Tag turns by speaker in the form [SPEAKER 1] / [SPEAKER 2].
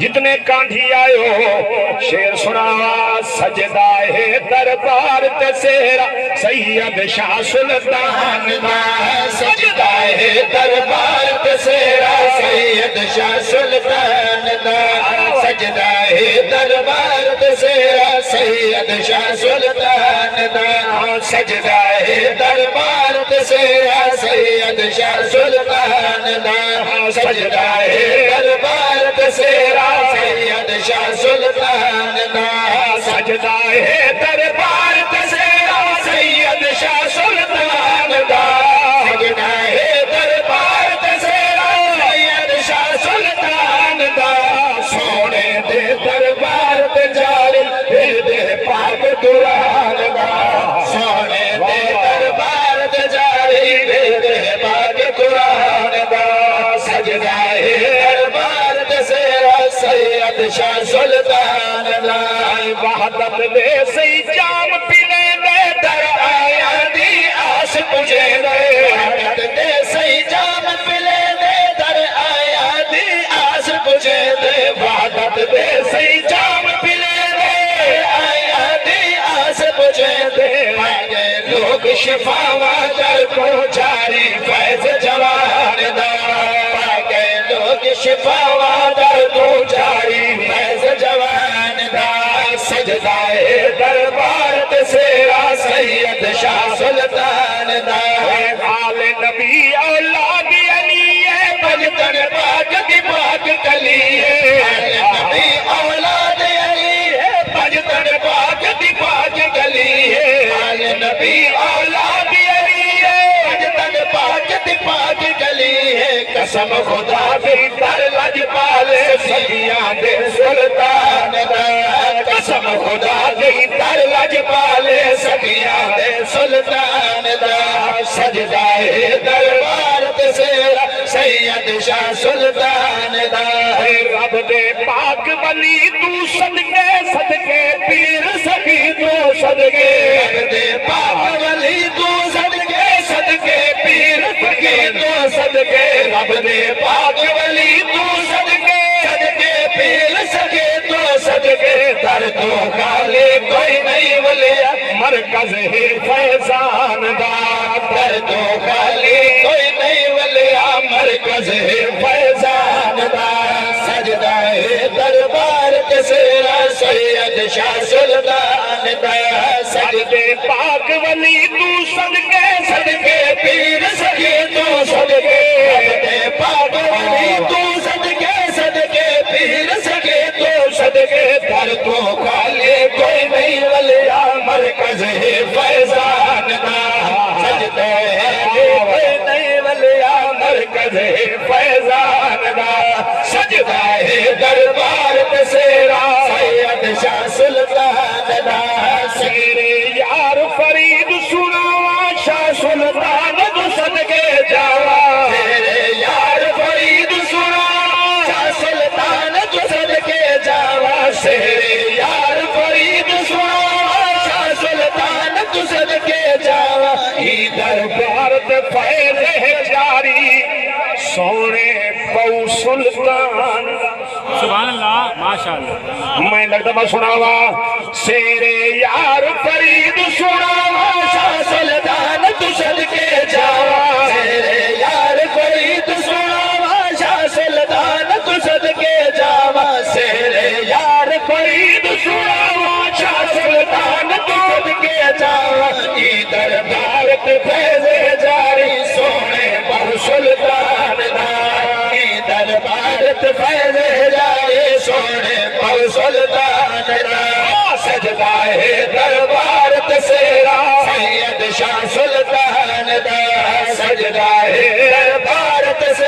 [SPEAKER 1] جتنے کانٹھی آئے ہو شیر سناوا سجدہ ہے دربار تسیرا سید شاہ سلطان دا سجدہ ہے دربار تسیرا سید شاہ سلطان دا سجدہ ہے دربار تسیرا سید شاہ سلطان دا سجدہ ہے دربار تسیرا سید شاہ سلطان دا سجدہ ہے دربار تسیرا سید شاہ سلطان دا سجدہ ہے دربار تسیرا سید شاہ سلطان دا سجدہ ہے دربار تسیرا سید شاہ سلطان دا سونے دے دربار تجاری دے پاک قرآن دا سونے دے دربار تجاری دے پاک قرآن دا سجدہ ہے دربار تسیرا سید شاہ سلطان دا وحدت دے سی جام پینے دے در آیا دی آس پجھے دے وحدت دے سی جام پینے دے در آیا دی آس پجھے دے وحدت دے سی جام پینے دے آیا دی آس پجھے دے پائے لوگ شفاوہ در کو جاری فیض جوان دا پائے لوگ شفاوہ در کو جاری فیض جوان دا سجدہ ہے دربار تسیرا سید شاہ سلطان دا آل نبی اولاد علی ہے بجتن پاک دی پاک کلی ہے آل نبی اولاد علی ہے بجتن پاک دی پاک کلی ہے آل نبی اولاد علی ہے بجتن پاک دی پاک کلی ہے قسم خدا دی در لج پالے سیاں دے سلطان دا قسم خدا دی در لج پالے سیاں دے سلطان دا سجدہ ہے دربار تسیرا سید شاہ سلطان دا رب دے پاک ولی تو صدقے صدقے پیر سکی تو صدقے رب دے پاک ولی تو صدقے صدقے پیر سکی تو صدقے رب دے پاک ولی تو صدقے صدقے پیر سکی تو صدقے در تو خالی کوئی نہیں ولیا مرکز ہے فیضان دا در تو خالی کوئی نہیں ولیا مرکز ہے فیضان دا سجدہ ہے دربار تسیرا سید شاہ سلطان دا سجدے پاک ولی تو صدقے صدقے پیر سکی تو صدقے سجدے پاک ولی تو صدقے صدقے پیر سکی تو صدقے در تو خالی کوئی نہیں ولیا مرکز ہے فیضان دا سجدہ ہے کوئی نہیں ولیا مرکز ہے فیضان دا سجدہ ہے دربار تسیرا سید شاہ سلطان دا سیرے یار فرید سناوا شاہ سلطان تو صدقے جاوا سیرے یار فرید سناوا شاہ سلطان تو صدقے جاوا سیرے یار فرید سناوا شاہ سلطان تو صدقے جاوا ہی دربار تے فیض ہے جاری سونے پو سلطان
[SPEAKER 2] سبحان اللہ ماشاءاللہ
[SPEAKER 1] میں لگتا میں سناوا سیرے یار فرید سناوا شاہ سلطان تو صدقے جاوا سیرے یار فرید سناوا شاہ سلطان تو صدقے جاوا سیرے یار فرید سناوا شاہ سلطان تو صدقے جاوا ای دربار تے فیض جاری سونے پر سلطان دا ای دربار تے فیض جاری سونے پر سلطان دا سجدہ ہے دربار تسیرا سید شاہ سلطان دا سجدہ ہے دربار تسیرا